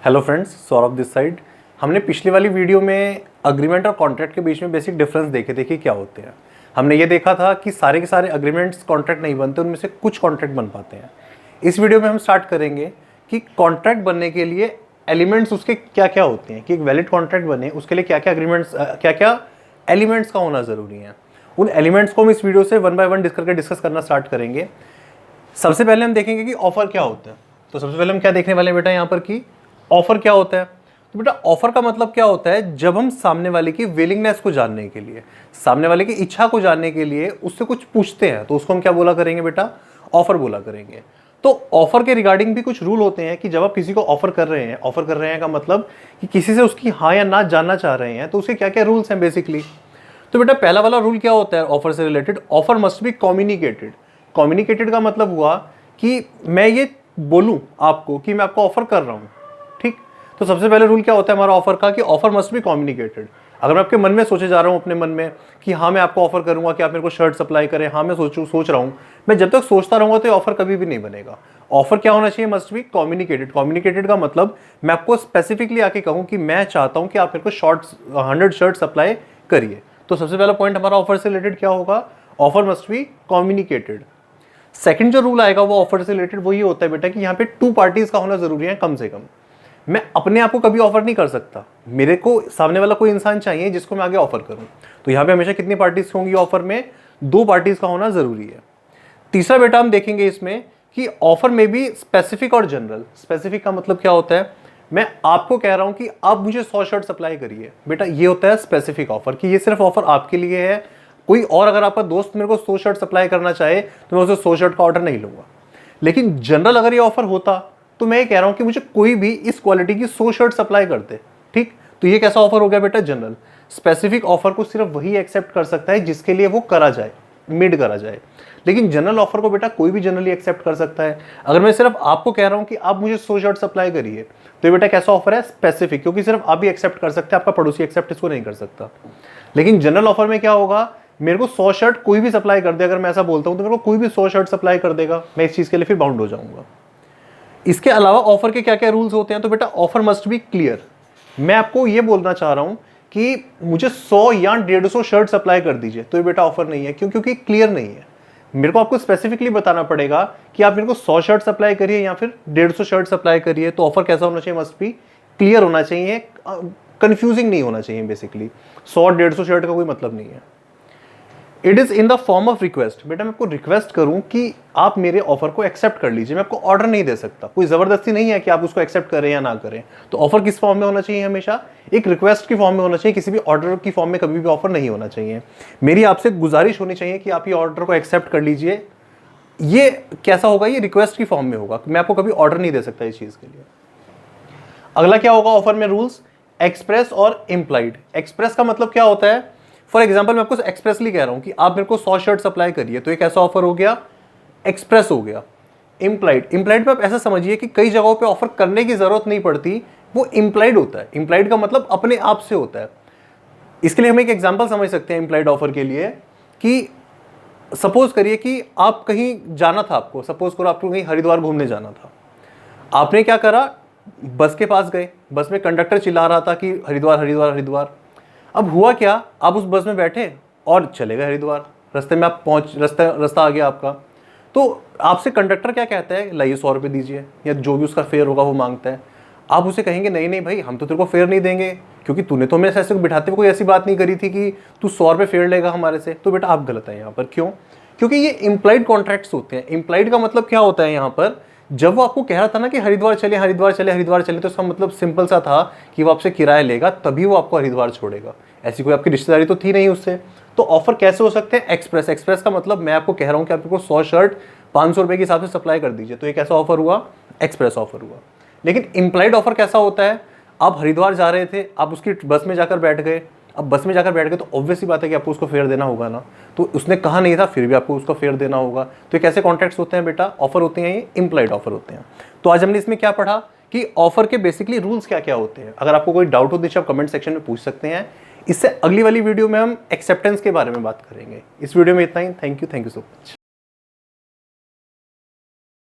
Hello friends, Saurabh this side. हमने पिछली वाली वीडियो में अग्रीमेंट और कॉन्ट्रैक्ट के बीच में बेसिक डिफरेंस देखे थे कि क्या होते हैं। हमने ये देखा था कि सारे के सारे अग्रीमेंट्स कॉन्ट्रैक्ट नहीं बनते, उनमें से कुछ कॉन्ट्रैक्ट बन पाते हैं। इस वीडियो में हम स्टार्ट करेंगे कि कॉन्ट्रैक्ट बनने के लिए एलिमेंट्स उसके क्या क्या होते हैं, कि एक वैलिड कॉन्ट्रैक्ट बने उसके लिए क्या क्या अग्रीमेंट्स, क्या क्या एलिमेंट्स का होना ज़रूरी है। उन एलिमेंट्स को हम इस वीडियो से वन बाय वन डिस्कस करना स्टार्ट करेंगे। सबसे पहले हम देखेंगे कि ऑफर क्या होता है। तो सबसे पहले हम क्या देखने वाले हैं बेटा यहाँ पर कि ऑफर क्या होता है। तो बेटा ऑफर का मतलब क्या होता है, जब हम सामने वाले की विलिंगनेस को जानने के लिए, सामने वाले की इच्छा को जानने के लिए उससे कुछ पूछते हैं, तो उसको हम क्या बोला करेंगे बेटा, ऑफर बोला करेंगे। तो ऑफर के रिगार्डिंग भी कुछ रूल होते हैं कि जब आप किसी को ऑफर कर रहे हैं, ऑफर कर रहे हैं का मतलब कि किसी से उसकी हाँ या ना जानना चाह रहे हैं, तो उसके क्या क्या रूल्स हैं बेसिकली। तो बेटा पहला वाला रूल क्या होता है ऑफर से related, offer must be communicated. Communicated का मतलब हुआ कि मैं ये बोलूं आपको कि मैं आपको ऑफर कर रहा हूं, ठीक। तो सबसे पहले रूल क्या होता है हमारा ऑफर का, कि ऑफर मस्ट बी कम्युनिकेटेड। अगर मैं आपके मन में सोचे जा रहा हूं अपने मन में कि हाँ मैं आपको ऑफर करूंगा कि आप मेरे को शर्ट सप्लाई करें, हाँ मैं सोच रहा हूं, मैं जब तक सोचता रहूंगा तो ये ऑफर कभी भी नहीं बनेगा। ऑफर क्या होना चाहिए, मस्ट बी कम्युनिकेटेड। कम्युनिकेटेड का मतलब मैं आपको स्पेसिफिकली आके कहूं कि मैं चाहता हूं कि आप मेरे को 100 शर्ट सप्लाई करिए। तो सबसे पहला पॉइंट हमारा ऑफर से रिलेटेड क्या होगा, offer must be communicated. Second जो रूल आएगा वो ऑफर से रिलेटेड वो ये होता है बेटा कि यहाँ पे 2 पार्टीज का होना जरूरी है कम से कम। मैं अपने आप को कभी ऑफर नहीं कर सकता, मेरे को सामने वाला कोई इंसान चाहिए जिसको मैं आगे ऑफर करूं। तो यहाँ पे हमेशा कितनी पार्टीज होंगी ऑफर में, 2 पार्टीज का होना जरूरी है। तीसरा बेटा हम देखेंगे इसमें कि ऑफर में भी स्पेसिफिक और जनरल। स्पेसिफिक का मतलब क्या होता है, मैं आपको कह रहा हूं कि आप मुझे 100 शर्ट सप्लाई करिए, बेटा ये होता है स्पेसिफिक ऑफर, कि ये सिर्फ ऑफर आपके लिए है। कोई और अगर आपका दोस्त मेरे को 100 शर्ट सप्लाई करना चाहे तो मैं उसे 100 शर्ट का ऑर्डर नहीं लूंगा। लेकिन जनरल अगर ये ऑफर होता तो मैं ये कह रहा हूं कि मुझे कोई भी इस क्वालिटी की 100 शर्ट सप्लाई कर दे, ठीक। तो ये कैसा ऑफर हो गया बेटा, जनरल। स्पेसिफिक ऑफर को सिर्फ वही एक्सेप्ट कर सकता है जिसके लिए वो करा जाए, मेड करा जाए। लेकिन जनरल ऑफर को बेटा कोई भी जनरली एक्सेप्ट कर सकता है। अगर मैं सिर्फ आपको कह रहा हूं कि आप मुझे 100 शर्ट सप्लाई करिए, तो ये बेटा कैसा ऑफर है, स्पेसिफिक, क्योंकि सिर्फ आप ही एक्सेप्ट कर सकते हैं, आपका पड़ोसी एक्सेप्ट इसको नहीं कर सकता। लेकिन जनरल ऑफर में क्या होगा, मेरे को 100 शर्ट कोई भी सप्लाई कर दे, अगर मैं ऐसा बोलता हूं तो मेरे को कोई भी 100 शर्ट सप्लाई कर देगा, मैं इस चीज के लिए फिर बाउंड हो जाऊंगा। इसके अलावा ऑफर के क्या क्या रूल्स होते हैं, तो बेटा ऑफर मस्ट बी क्लियर। मैं आपको ये बोलना चाह रहा हूं कि मुझे 100 या 150 शर्ट सप्लाई कर दीजिए, तो ये बेटा ऑफर नहीं है। क्यों, क्योंकि क्लियर नहीं है। मेरे को आपको स्पेसिफिकली बताना पड़ेगा कि आप मेरे को 100 शर्ट सप्लाई करिए या फिर 150 शर्ट सप्लाई करिए। तो ऑफर कैसा होना चाहिए, मस्ट बी क्लियर होना चाहिए, कंफ्यूजिंग नहीं होना चाहिए। बेसिकली 100-150 शर्ट का कोई मतलब नहीं है। It is in the form of request. बेटा मैं आपको रिक्वेस्ट करूं कि आप मेरे ऑफर को एक्सेप्ट कर लीजिए, मैं आपको ऑर्डर नहीं दे सकता, कोई जबरदस्ती नहीं है कि आप उसको एक्सेप्ट करें या ना करें। तो ऑफर किस फॉर्म में होना चाहिए, हमेशा एक रिक्वेस्ट की फॉर्म में होना चाहिए, किसी भी ऑर्डर की फॉर्म में कभी भी ऑफर नहीं होना चाहिए। मेरी आपसे गुजारिश होनी चाहिए कि आप ये ऑर्डर को एक्सेप्ट कर लीजिए। ये कैसा होगा, ये रिक्वेस्ट की फॉर्म में होगा, मैं आपको कभी ऑर्डर नहीं दे सकता इस चीज के लिए। अगला क्या होगा ऑफर में रूल्स, एक्सप्रेस और इंप्लाइड। एक्सप्रेस का मतलब क्या होता है, फॉर एग्जाम्पल मैं आपको एक्सप्रेसली कह रहा हूं कि आप मेरे को 100 शर्ट सप्लाई करिए, तो एक ऐसा ऑफर हो गया, एक्सप्रेस हो गया। इंप्लाइड, इंप्लाइड में आप ऐसा समझिए कि कई जगहों पे ऑफर करने की जरूरत नहीं पड़ती, वो इंप्लाइड होता है। इंप्लाइड का मतलब अपने आप से होता है। इसके लिए हम एक एग्जाम्पल समझ सकते हैं इंप्लाइड ऑफर के लिए, कि सपोज करिए कि आप कहीं जाना था, आपको सपोज करो आपको कहीं हरिद्वार घूमने जाना था। आपने क्या करा, बस के पास गए, बस में कंडक्टर चिल्ला रहा था कि हरिद्वार हरिद्वार हरिद्वार। अब हुआ क्या, आप उस बस में बैठे और चले गए हरिद्वार, रास्ते में आप रास्ता आ गया आपका। तो आपसे कंडक्टर क्या कहता है, लाइए 100 रुपये दीजिए, या जो भी उसका फेयर होगा वो मांगता है। आप उसे कहेंगे नहीं नहीं भाई, हम तो तेरे को फेयर नहीं देंगे, क्योंकि तूने तो हमें ऐसे बिठाते हुए कोई ऐसी बात नहीं करी थी कि तू 100 रुपये फेयर लेगा हमारे से। तो बेटा आप गलत है यहाँ पर। क्यों, क्योंकि ये इंप्लाइड कॉन्ट्रैक्ट्स होते हैं। इंप्लाइड का मतलब क्या होता है यहाँ पर, जब वो आपको कह रहा था ना कि हरिद्वार चले हरिद्वार चले हरिद्वार चले, तो उसका मतलब सिंपल सा था कि वो आपसे किराया लेगा तभी वो आपको हरिद्वार छोड़ेगा। ऐसी कोई आपकी रिश्तेदारी तो थी नहीं उससे। तो ऑफर कैसे हो सकते हैं, एक्सप्रेस। एक्सप्रेस का मतलब मैं आपको कह रहा हूं कि आपको 100 शर्ट 500 रुपए के हिसाब से सप्लाई कर दीजिए, तो एक ऐसा ऑफर हुआ, एक्सप्रेस ऑफर हुआ। लेकिन इंप्लाइड ऑफर कैसा होता है, आप हरिद्वार जा रहे थे, आप उसकी बस में जाकर बैठ गए। अब बस में जाकर बैठ गए तो ऑब्वियस सी बात है कि आपको उसको फेयर देना होगा ना। तो उसने कहा नहीं था, फिर भी आपको उसका फेयर देना होगा। तो ये कैसे कॉन्ट्रैक्ट्स होते हैं बेटा, ऑफर होते हैं, ये इंप्लाइड ऑफर होते हैं। तो आज हमने इसमें क्या पढ़ा कि ऑफर के बेसिकली रूल्स क्या क्या होते हैं। अगर आपको कोई डाउट हो तो आप कमेंट सेक्शन में पूछ सकते हैं। इससे अगली वाली वीडियो में हम एक्सेप्टेंस के बारे में बात करेंगे। इस वीडियो में इतना ही। Thank you so much.